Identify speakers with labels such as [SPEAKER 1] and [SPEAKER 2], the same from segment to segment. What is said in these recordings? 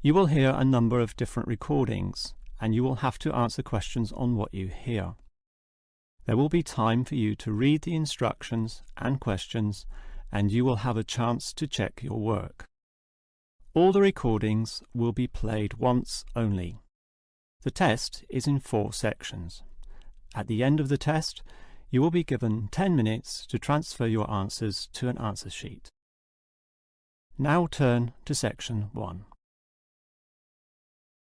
[SPEAKER 1] You will hear a number of different recordings, and you will have to answer questions on what you hear. There will be time for you to read the instructions and questions, and you will have a chance to check your work. All the recordings will be played once only. The test is in 4 sections. At the end of the test, you will be given 10 minutes to transfer your answers to an answer sheet. Now turn to Section 1.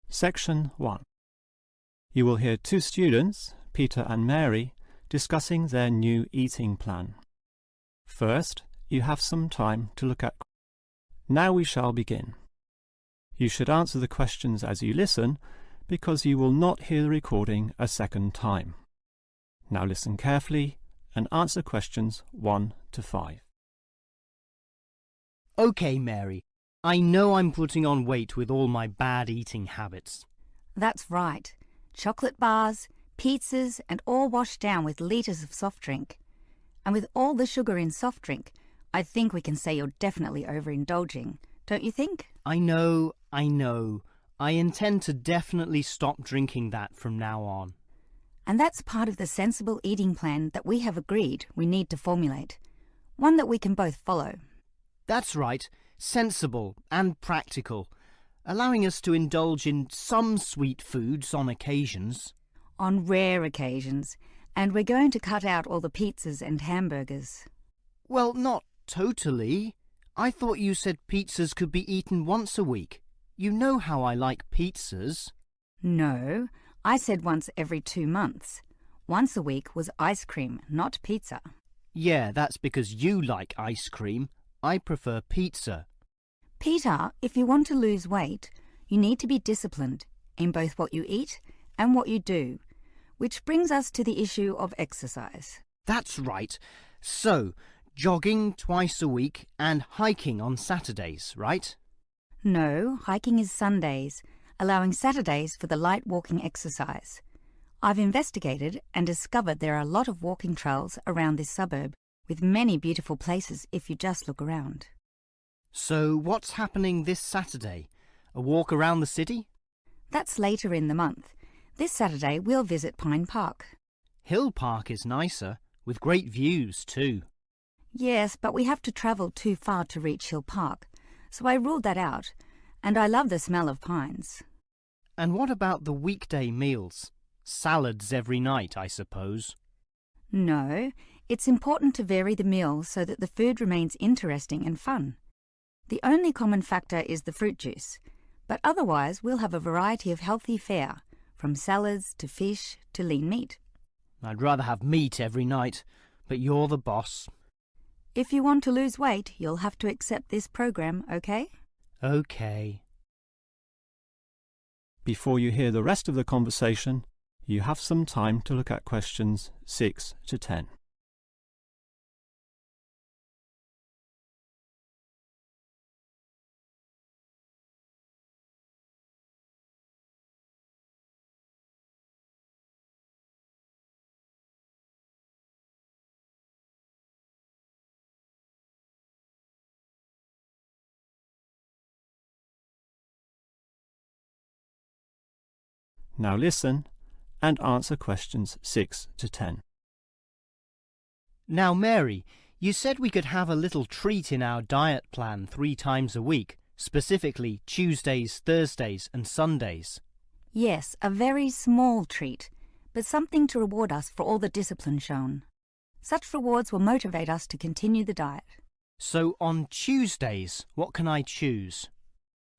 [SPEAKER 1] Section 1. You will hear 2 students, Peter and Mary, discussing their new eating plan. First, you have some time to look at. Now we shall begin. You should answer the questions as you listen, because you will not hear the recording a second time. Now listen carefully and answer questions 1 to 5.
[SPEAKER 2] OK, Mary. I know I'm putting on weight with all my bad eating habits.
[SPEAKER 3] That's right. Chocolate bars, pizzas, and all washed down with litres of soft drink. And with all the sugar in soft drink, I think we can say you're definitely overindulging, don't you think?
[SPEAKER 2] I know. I intend to definitely stop drinking that from now on.
[SPEAKER 3] And that's part of the sensible eating plan that we have agreed we need to formulate. One that we can both follow.
[SPEAKER 2] That's right. Sensible and practical. Allowing us to indulge in some sweet foods on occasions.
[SPEAKER 3] On rare occasions. And we're going to cut out all the pizzas and hamburgers.
[SPEAKER 2] Well, not totally. I thought you said pizzas could be eaten once a week. You know how I like pizzas.
[SPEAKER 3] No, I said once every 2 months. Once a week was ice cream, not pizza.
[SPEAKER 2] Yeah, that's because you like ice cream. I prefer pizza.
[SPEAKER 3] Peter, if you want to lose weight, you need to be disciplined in both what you eat and what you do, which brings us to the issue of exercise.
[SPEAKER 2] That's right. So, jogging twice a week and hiking on Saturdays, right?
[SPEAKER 3] No, hiking is Sundays, allowing Saturdays for the light walking exercise. I've investigated and discovered there are a lot of walking trails around this suburb, with many beautiful places if you just look around.
[SPEAKER 2] So what's happening this Saturday? A walk around the city?
[SPEAKER 3] That's later in the month. This Saturday we'll visit Pine Park.
[SPEAKER 2] Hill Park is nicer, with great views too.
[SPEAKER 3] Yes, but we have to travel too far to reach Hill Park, so I ruled that out, and I love the smell of pines.
[SPEAKER 2] And what about the weekday meals? Salads every night, I suppose.
[SPEAKER 3] No, it's important to vary the meals so that the food remains interesting and fun. The only common factor is the fruit juice, but otherwise we'll have a variety of healthy fare, from salads to fish to lean meat.
[SPEAKER 2] I'd rather have meat every night, but you're the boss.
[SPEAKER 3] If you want to lose weight, you'll have to accept this program, okay?
[SPEAKER 2] Okay.
[SPEAKER 1] Before you hear the rest of the conversation, you have some time to look at questions 6 to 10. Now listen and answer questions 6 to 10.
[SPEAKER 2] Now, Mary, you said we could have a little treat in our diet plan 3 times a week, specifically Tuesdays, Thursdays and Sundays.
[SPEAKER 3] Yes, a very small treat, but something to reward us for all the discipline shown. Such rewards will motivate us to continue the diet.
[SPEAKER 2] So on Tuesdays, what can I choose?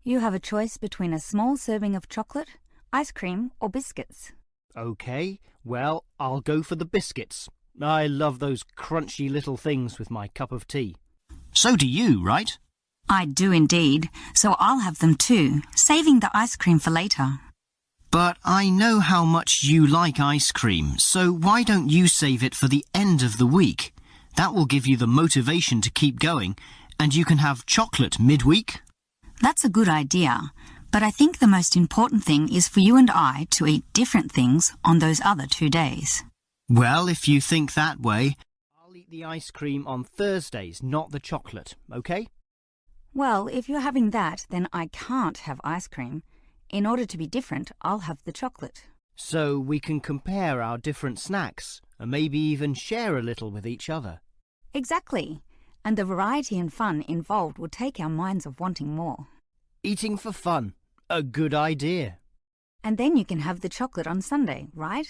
[SPEAKER 3] You have a choice between a small serving of chocolate, ice cream or biscuits.
[SPEAKER 2] OK, well, I'll go for the biscuits. I love those crunchy little things with my cup of tea. So do you, right?
[SPEAKER 3] I do indeed, so I'll have them too, saving the ice cream for later.
[SPEAKER 2] But I know how much you like ice cream, so why don't you save it for the end of the week? That will give you the motivation to keep going, and you can have chocolate midweek.
[SPEAKER 3] That's a good idea, but I think the most important thing is for you and I to eat different things on those other 2 days.
[SPEAKER 2] Well, if you think that way, I'll eat the ice cream on Thursdays, not the chocolate, OK?
[SPEAKER 3] Well, if you're having that, then I can't have ice cream. In order to be different, I'll have the chocolate.
[SPEAKER 2] So we can compare our different snacks and maybe even share a little with each other.
[SPEAKER 3] Exactly. And the variety and fun involved will take our minds of wanting more.
[SPEAKER 2] Eating for fun. A good idea.
[SPEAKER 3] And then you can have the chocolate on Sunday, right?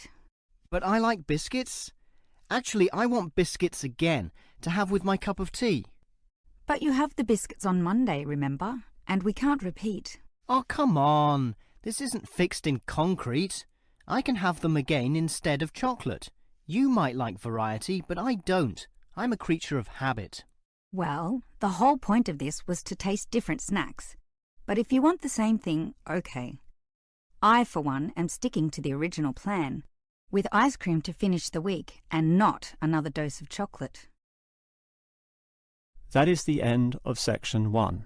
[SPEAKER 2] But I like biscuits. Actually, I want biscuits again to have with my cup of tea.
[SPEAKER 3] But you have the biscuits on Monday, remember? And we can't repeat.
[SPEAKER 2] Oh, come on. This isn't fixed in concrete. I can have them again instead of chocolate. You might like variety, but I don't. I'm a creature of habit.
[SPEAKER 3] Well, the whole point of this was to taste different snacks. But if you want the same thing, okay. I, for one, am sticking to the original plan, with ice cream to finish the week and not another dose of chocolate.
[SPEAKER 1] That is the end of section 1.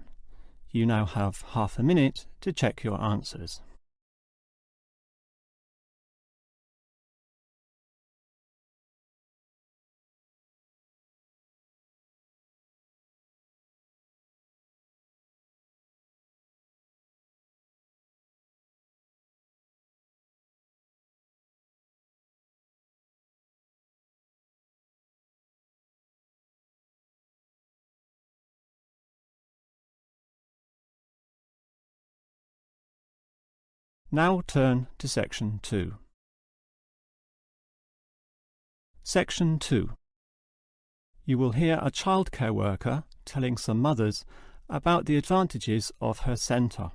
[SPEAKER 1] You now have half a minute to check your answers. Now turn to section 2. Section 2. You will hear a childcare worker telling some mothers about the advantages of her centre.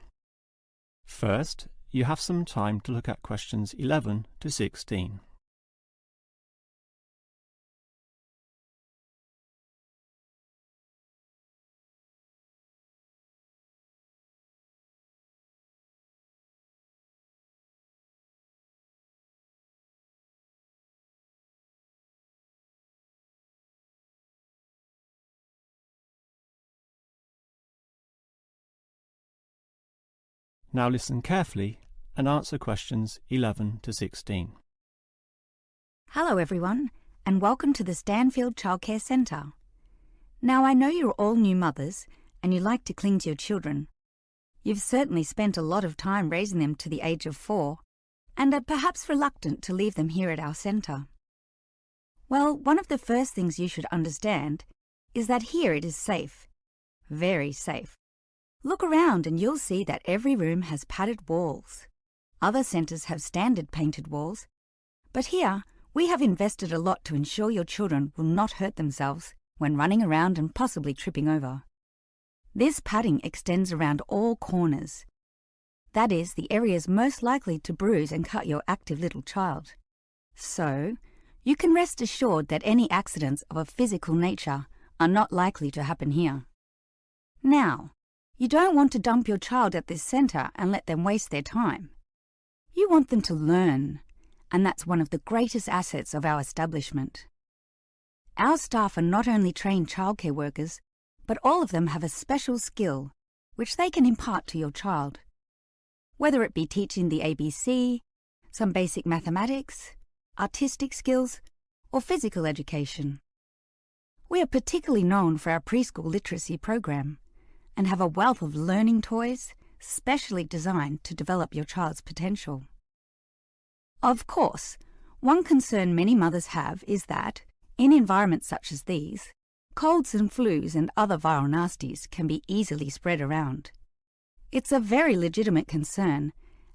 [SPEAKER 1] First, you have some time to look at questions 11 to 16. Now listen carefully and answer questions 11 to 16.
[SPEAKER 3] Hello everyone, and welcome to the Stanfield Childcare Centre. Now I know you're all new mothers and you like to cling to your children. You've certainly spent a lot of time raising them to the age of 4 and are perhaps reluctant to leave them here at our centre. Well, one of the first things you should understand is that here it is safe. Very safe. Look around and you'll see that every room has padded walls. Other centres have standard painted walls, but here we have invested a lot to ensure your children will not hurt themselves when running around and possibly tripping over. This padding extends around all corners. That is, the areas most likely to bruise and cut your active little child. So, you can rest assured that any accidents of a physical nature are not likely to happen here. Now, you don't want to dump your child at this centre and let them waste their time. You want them to learn, and that's one of the greatest assets of our establishment. Our staff are not only trained childcare workers, but all of them have a special skill which they can impart to your child. Whether it be teaching the ABC, some basic mathematics, artistic skills, or physical education. We are particularly known for our preschool literacy program and have a wealth of learning toys specially designed to develop your child's potential. Of course, one concern many mothers have is that, in environments such as these, colds and flus and other viral nasties can be easily spread around. It's a very legitimate concern,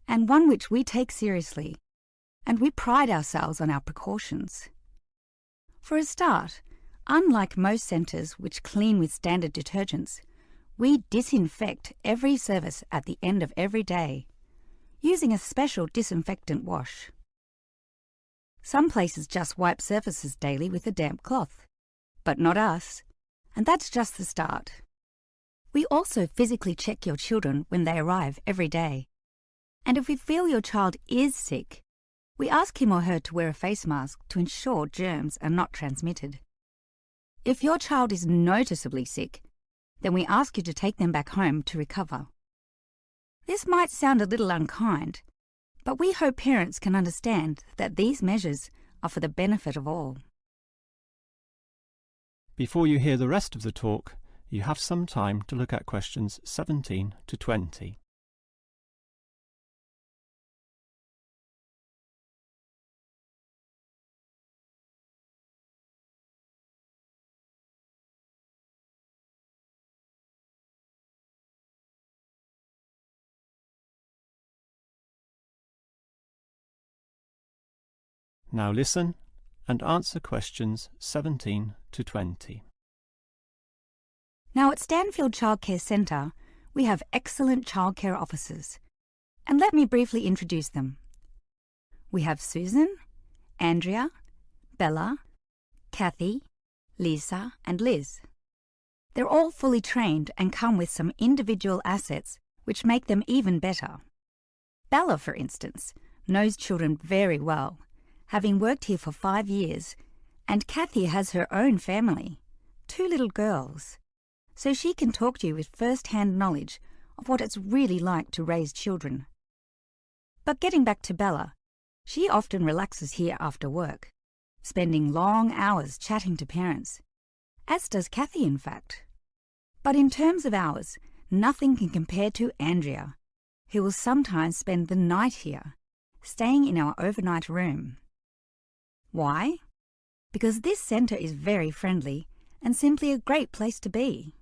[SPEAKER 3] and one which we take seriously, and we pride ourselves on our precautions. For a start, unlike most centres which clean with standard detergents, we disinfect every service at the end of every day, using a special disinfectant wash. Some places just wipe surfaces daily with a damp cloth, but not us, and that's just the start. We also physically check your children when they arrive every day, and if we feel your child is sick, we ask him or her to wear a face mask to ensure germs are not transmitted. If your child is noticeably sick, then we ask you to take them back home to recover. This might sound a little unkind, but we hope parents can understand that these measures are for the benefit of all.
[SPEAKER 1] Before you hear the rest of the talk, You have some time to look at questions 17 to 20. Now listen and answer questions 17 to 20.
[SPEAKER 3] Now at Stanfield Childcare Centre, we have excellent childcare officers. And let me briefly introduce them. We have Susan, Andrea, Bella, Kathy, Lisa and Liz. They're all fully trained and come with some individual assets which make them even better. Bella, for instance, knows children very well, having worked here for 5 years, and Kathy has her own family, 2 little girls, so she can talk to you with first-hand knowledge of what it's really like to raise children. But getting back to Bella, she often relaxes here after work, spending long hours chatting to parents, as does Kathy in fact. But in terms of hours, nothing can compare to Andrea, who will sometimes spend the night here, staying in our overnight room. Why? Because this centre is very friendly and simply a great place to be.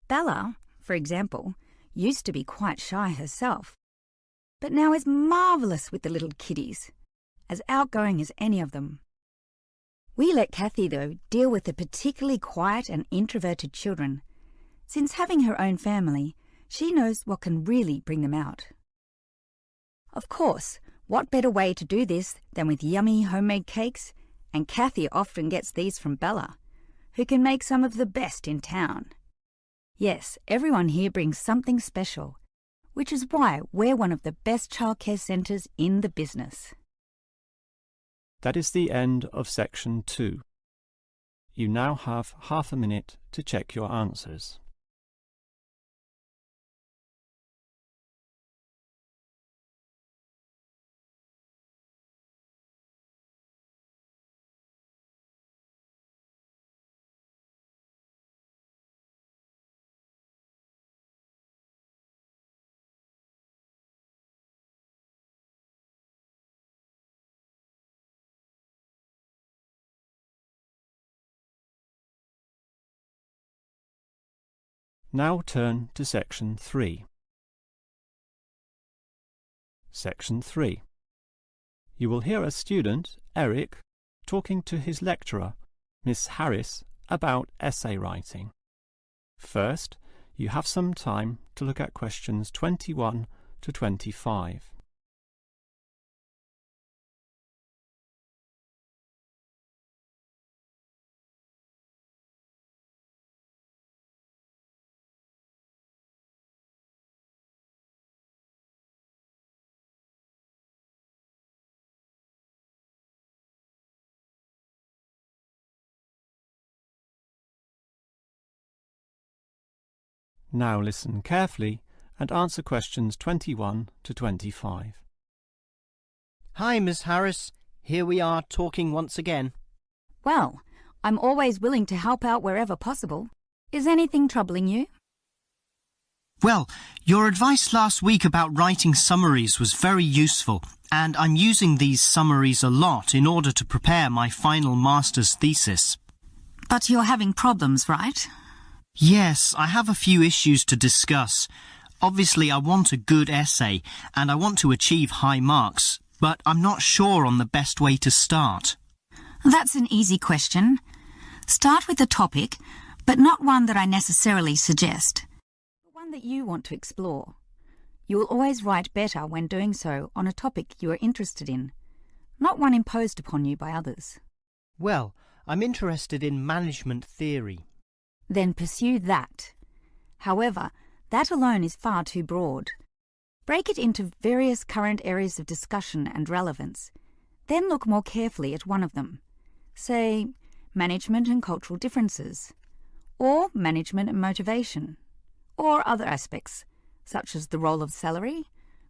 [SPEAKER 3] Bella, for example, used to be quite shy herself, but now is marvellous with the little kiddies, as outgoing as any of them. We let Kathy, though, deal with the particularly quiet and introverted children, since having her own family, she knows what can really bring them out. Of course, what better way to do this than with yummy homemade cakes, and Kathy often gets these from Bella, who can make some of the best in town. Yes, everyone here brings something special, which is why we're one of the best childcare centres in the business.
[SPEAKER 1] That is the end of section 2. You now have half a minute to check your answers. Now turn to section 3. Section 3. You will hear a student, Eric, talking to his lecturer, Miss Harris, about essay writing. First, you have some time to look at questions 21 to 25. Now listen carefully and answer questions 21 to 25.
[SPEAKER 2] Hi, Miss Harris. Here we are talking once again.
[SPEAKER 3] Well, I'm always willing to help out wherever possible. Is anything troubling you?
[SPEAKER 2] Well, your advice last week about writing summaries was very useful, and I'm using these summaries a lot in order to prepare my final master's thesis.
[SPEAKER 3] But you're having problems, right?
[SPEAKER 2] Yes, I have a few issues to discuss. Obviously, I want a good essay, and I want to achieve high marks, but I'm not sure on the best way to start.
[SPEAKER 3] That's an easy question. Start with a topic, but not one that I necessarily suggest. One that you want to explore. You will always write better when doing so on a topic you are interested in, not one imposed upon you by others.
[SPEAKER 2] Well, I'm interested in management theory.
[SPEAKER 3] Then pursue that. However, that alone is far too broad. Break it into various current areas of discussion and relevance. Then look more carefully at one of them. Say, management and cultural differences, or management and motivation, or other aspects, such as the role of salary,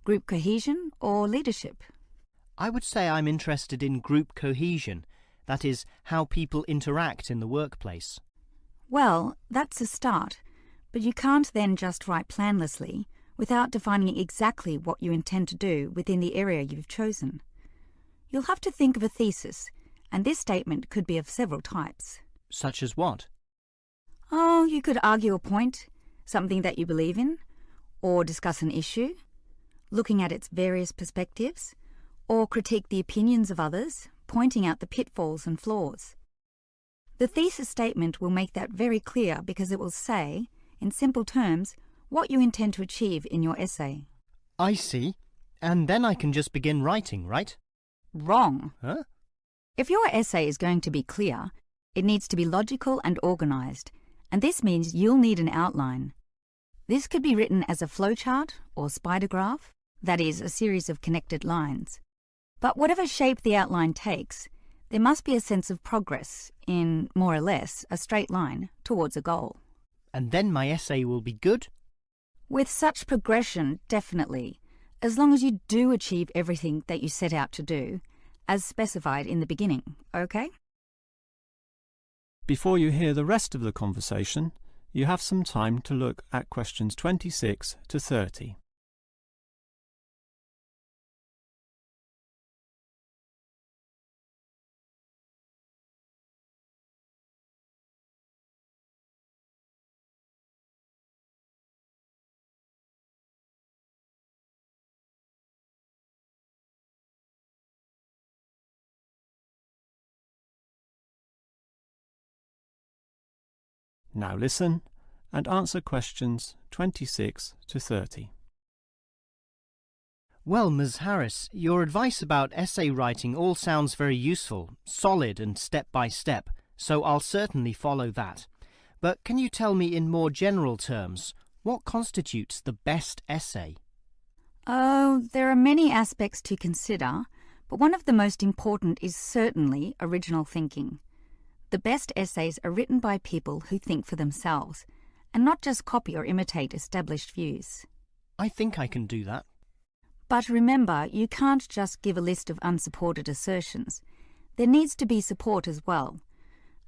[SPEAKER 3] group cohesion, or leadership.
[SPEAKER 2] I would say I'm interested in group cohesion, that is, how people interact in the workplace.
[SPEAKER 3] Well, that's a start, but you can't then just write planlessly without defining exactly what you intend to do within the area you've chosen. You'll have to think of a thesis, and this statement could be of several types.
[SPEAKER 2] Such as what?
[SPEAKER 3] Oh, you could argue a point, something that you believe in, or discuss an issue, looking at its various perspectives, or critique the opinions of others, pointing out the pitfalls and flaws. The thesis statement will make that very clear because it will say, in simple terms, what you intend to achieve in your essay.
[SPEAKER 2] I see. And then I can just begin writing, right?
[SPEAKER 3] Wrong.
[SPEAKER 2] Huh?
[SPEAKER 3] If your essay is going to be clear, it needs to be logical and organised, and this means you'll need an outline. This could be written as a flowchart or spider graph, that is, a series of connected lines. But whatever shape the outline takes, there must be a sense of progress in, more or less, a straight line towards a goal.
[SPEAKER 2] And then my essay will be good?
[SPEAKER 3] With such progression, definitely, as long as you do achieve everything that you set out to do, as specified in the beginning, okay?
[SPEAKER 1] Before you hear the rest of the conversation, you have some time to look at questions 26 to 30. Now listen and answer questions 26 to 30.
[SPEAKER 2] Well, Ms. Harris, your advice about essay writing all sounds very useful, solid and step by step, so I'll certainly follow that. But can you tell me in more general terms, what constitutes the best essay?
[SPEAKER 3] Oh, there are many aspects to consider, but one of the most important is certainly original thinking. The best essays are written by people who think for themselves, and not just copy or imitate established views.
[SPEAKER 2] I think I can do that.
[SPEAKER 3] But remember, you can't just give a list of unsupported assertions. There needs to be support as well.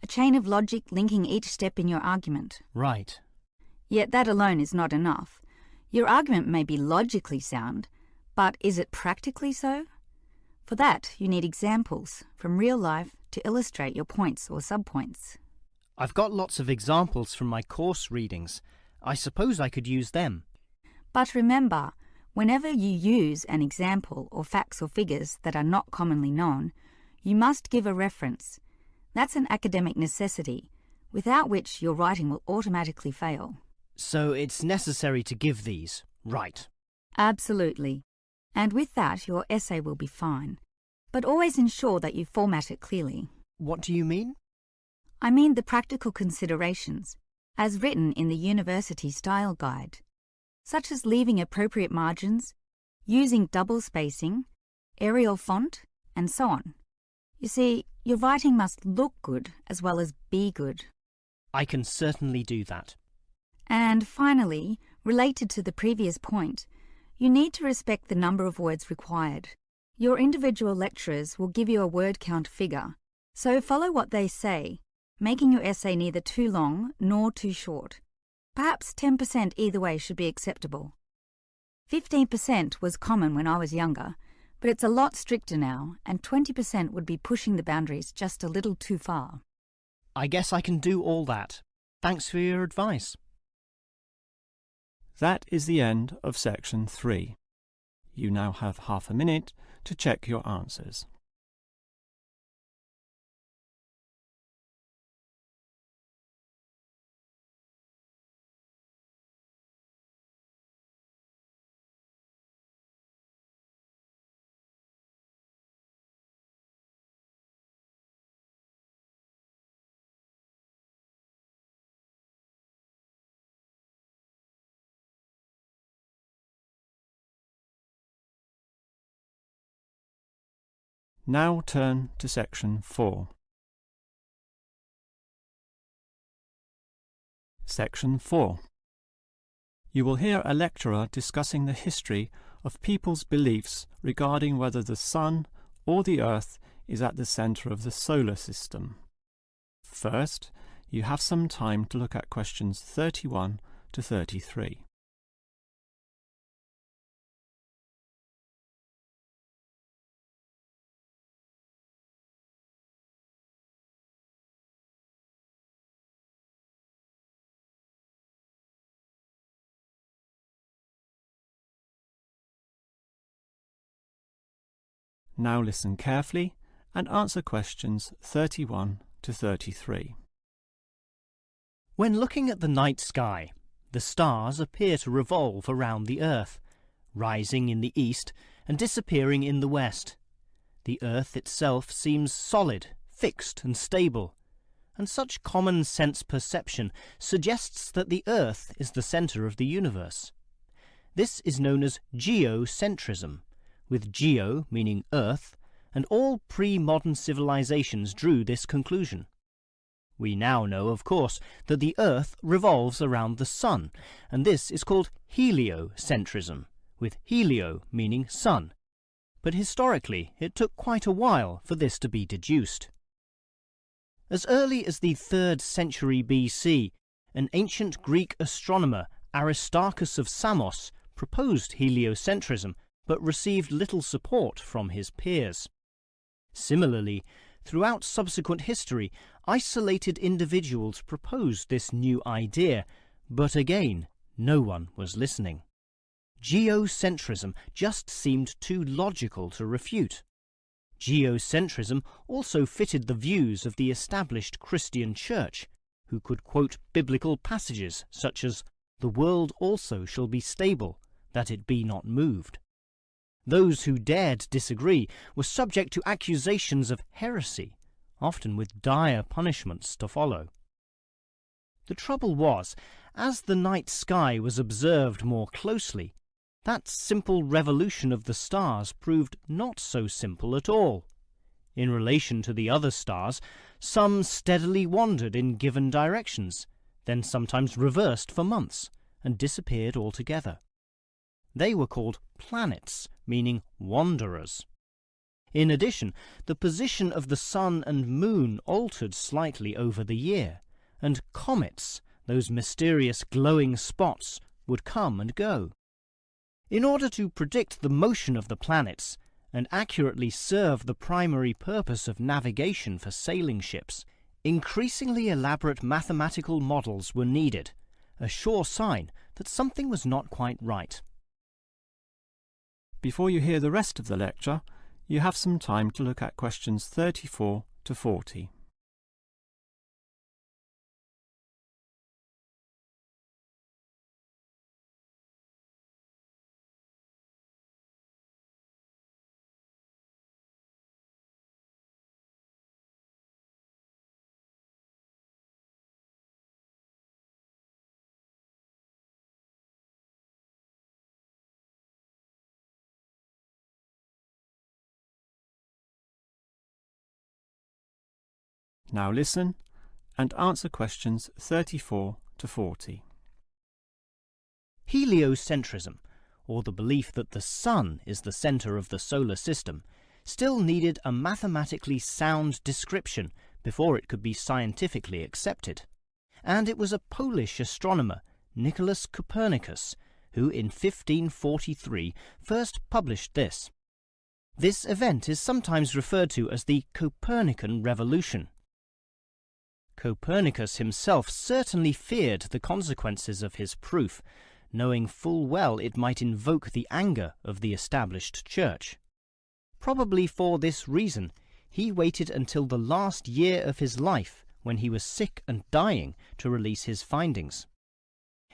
[SPEAKER 3] A chain of logic linking each step in your argument.
[SPEAKER 2] Right.
[SPEAKER 3] Yet that alone is not enough. Your argument may be logically sound, but is it practically so? For that, you need examples from real life to illustrate your points or subpoints.
[SPEAKER 2] I've got lots of examples from my course readings. I suppose I could use them.
[SPEAKER 3] But remember, whenever you use an example or facts or figures that are not commonly known, you must give a reference. That's an academic necessity, without which your writing will automatically fail.
[SPEAKER 2] So it's necessary to give these, right?
[SPEAKER 3] Absolutely. And with that, your essay will be fine. But always ensure that you format it clearly.
[SPEAKER 2] What do you mean?
[SPEAKER 3] I mean the practical considerations, as written in the University Style Guide, such as leaving appropriate margins, using double spacing, Arial font, and so on. You see, your writing must look good as well as be good.
[SPEAKER 2] I can certainly do that.
[SPEAKER 3] And finally, related to the previous point, you need to respect the number of words required. Your individual lecturers will give you a word count figure, so follow what they say, making your essay neither too long nor too short. Perhaps 10% either way should be acceptable. 15% was common when I was younger, but it's a lot stricter now, and 20% would be pushing the boundaries just a little too far.
[SPEAKER 2] I guess I can do all that. Thanks for your advice.
[SPEAKER 1] That is the end of section 3. You now have half a minute to check your answers. Now turn to section 4. Section 4. You will hear a lecturer discussing the history of people's beliefs regarding whether the Sun or the Earth is at the centre of the solar system. First, You have some time to look at questions 31 to 33. Now listen carefully and answer questions 31 to 33.
[SPEAKER 2] When looking at the night sky, the stars appear to revolve around the Earth, rising in the east and disappearing in the west. The Earth itself seems solid, fixed and stable, and such common sense perception suggests that the Earth is the centre of the universe. This is known as geocentrism, with geo meaning Earth, and all pre-modern civilizations drew this conclusion. We now know, of course, that the Earth revolves around the Sun, and this is called heliocentrism, with helio meaning sun. But historically, it took quite a while for this to be deduced. As early as the 3rd century BC, an ancient Greek astronomer, Aristarchus of Samos, proposed heliocentrism, but received little support from his peers. Similarly, throughout subsequent history, isolated individuals proposed this new idea, but again, no one was listening. Geocentrism just seemed too logical to refute. Geocentrism also fitted the views of the established Christian Church, who could quote biblical passages such as, "The world also shall be stable, that it be not moved." Those who dared disagree were subject to accusations of heresy, often with dire punishments to follow. The trouble was, as the night sky was observed more closely, that simple revolution of the stars proved not so simple at all. In relation to the other stars, some steadily wandered in given directions, then sometimes reversed for months, and disappeared altogether. They were called planets, meaning wanderers. In addition, the position of the sun and moon altered slightly over the year, and comets, those mysterious glowing spots, would come and go. In order to predict the motion of the planets and accurately serve the primary purpose of navigation for sailing ships, increasingly elaborate mathematical models were needed, a sure sign that something was not quite right.
[SPEAKER 1] Before you hear the rest of the lecture, you have some time to look at questions 34 to 40. Now listen and answer questions 34 to 40.
[SPEAKER 2] Heliocentrism, or the belief that the Sun is the centre of the solar system, still needed a mathematically sound description before it could be scientifically accepted. And it was a Polish astronomer, Nicholas Copernicus, who in 1543 first published this. This event is sometimes referred to as the Copernican Revolution. Copernicus himself certainly feared the consequences of his proof, knowing full well it might invoke the anger of the established church. Probably for this reason, he waited until the last year of his life, when he was sick and dying, to release his findings.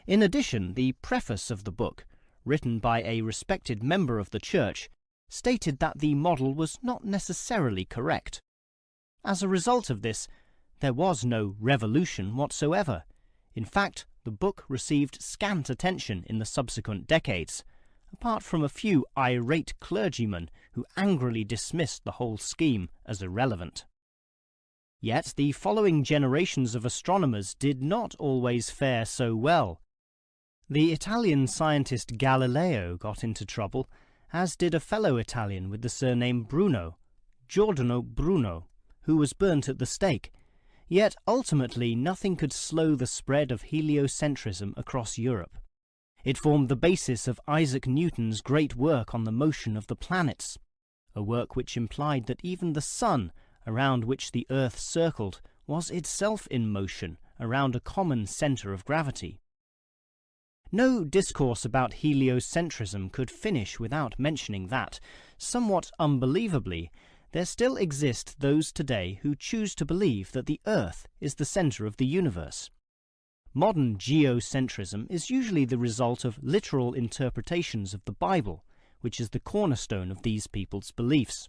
[SPEAKER 2] In addition, the preface of the book, written by a respected member of the church, stated that the model was not necessarily correct. As a result of this, there was no revolution whatsoever. In fact, the book received scant attention in the subsequent decades, apart from a few irate clergymen who angrily dismissed the whole scheme as irrelevant. Yet the following generations of astronomers did not always fare so well. The Italian scientist Galileo got into trouble, as did a fellow Italian with the surname Bruno, Giordano Bruno, who was burnt at the stake. Yet ultimately nothing could slow the spread of heliocentrism across Europe. It formed the basis of Isaac Newton's great work on the motion of the planets, a work which implied that even the sun, around which the Earth circled, was itself in motion around a common centre of gravity. No discourse about heliocentrism could finish without mentioning that, somewhat unbelievably, there still exist those today who choose to believe that the Earth is the centre of the universe. Modern geocentrism is usually the result of literal interpretations of the Bible, which is the cornerstone of these people's beliefs.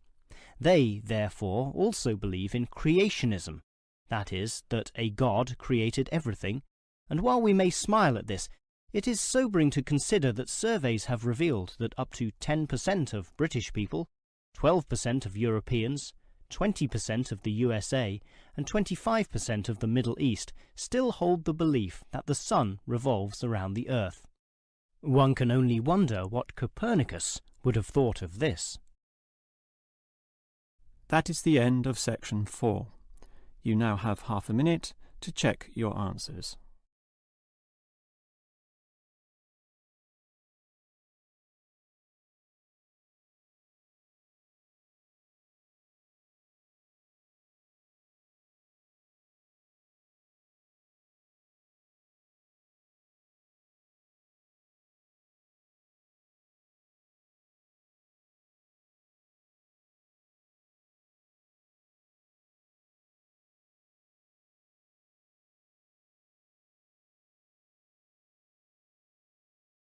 [SPEAKER 2] They, therefore, also believe in creationism, that is, that a God created everything, and while we may smile at this, it is sobering to consider that surveys have revealed that up to 10% of British people, 12% of Europeans, 20% of the USA, and 25% of the Middle East still hold the belief that the sun revolves around the Earth. One can only wonder what Copernicus would have thought of this.
[SPEAKER 1] That is the end of section 4. You now have half a minute to check your answers.